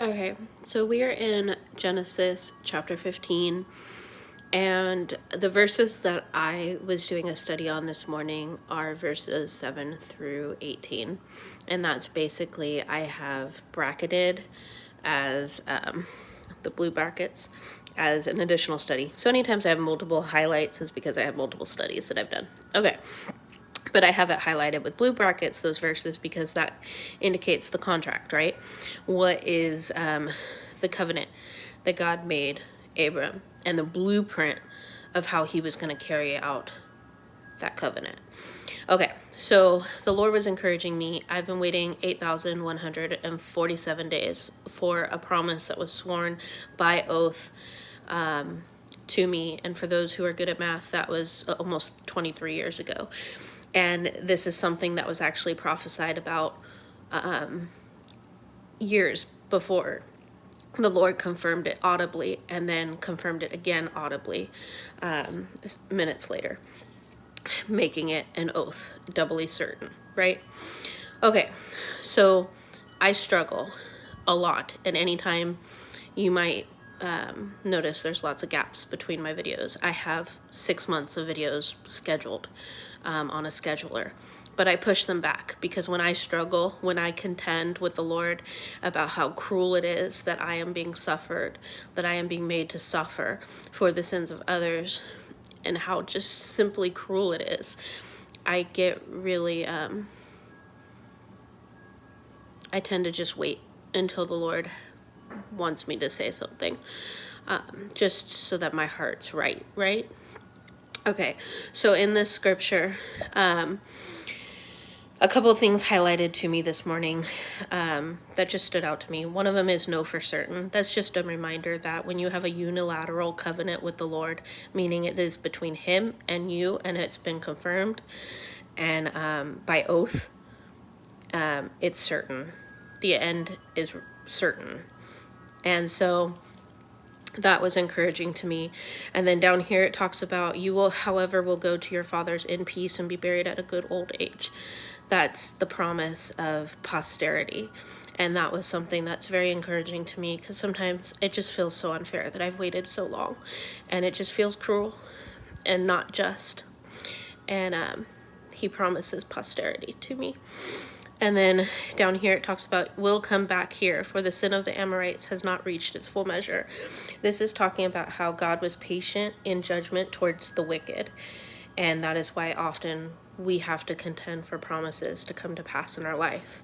Okay, so we are in Genesis chapter 15, and the verses that I was doing a study on this morning are verses 7 through 18. And that's basically, I have bracketed as the blue brackets as an additional study. So anytime I have multiple highlights is because I have multiple studies that I've done. Okay. But I have it highlighted with blue brackets, those verses, because that indicates the contract, right? What is the covenant that God made Abram and the blueprint of how he was going to carry out that covenant. Okay, so the Lord was encouraging me. I've been waiting 8,147 days for a promise that was sworn by oath to me. And for those who are good at math, that was almost 23 years ago. And this is something that was actually prophesied about years before. The Lord confirmed it audibly and then confirmed it again audibly minutes later, making it an oath, doubly certain, right? Okay, so I struggle a lot, and anytime you might notice there's lots of gaps between my videos. I have 6 months of videos scheduled on a scheduler, but I push them back because when I struggle, when I contend with the Lord about how cruel it is that I am being suffered, that I am being made to suffer for the sins of others, and how just simply cruel it is, I get really, I tend to just wait until the Lord wants me to say something, just so that my heart's right? Okay, so in this scripture, a couple of things highlighted to me this morning that just stood out to me. One of them is know for certain. That's just a reminder that when you have a unilateral covenant with the Lord, meaning it is between him and you, and it's been confirmed and by oath, it's certain. The end is certain. And so that was encouraging to me. And then down here it talks about you will, however, will go to your fathers in peace and be buried at a good old age. That's the promise of posterity. And that was something that's very encouraging to me because sometimes it just feels so unfair that I've waited so long and it just feels cruel and not just. And he promises posterity to me. And then down here it talks about will come back here, for the sin of the Amorites has not reached its full measure. This is talking about how God was patient in judgment towards the wicked. And that is why often we have to contend for promises to come to pass in our life.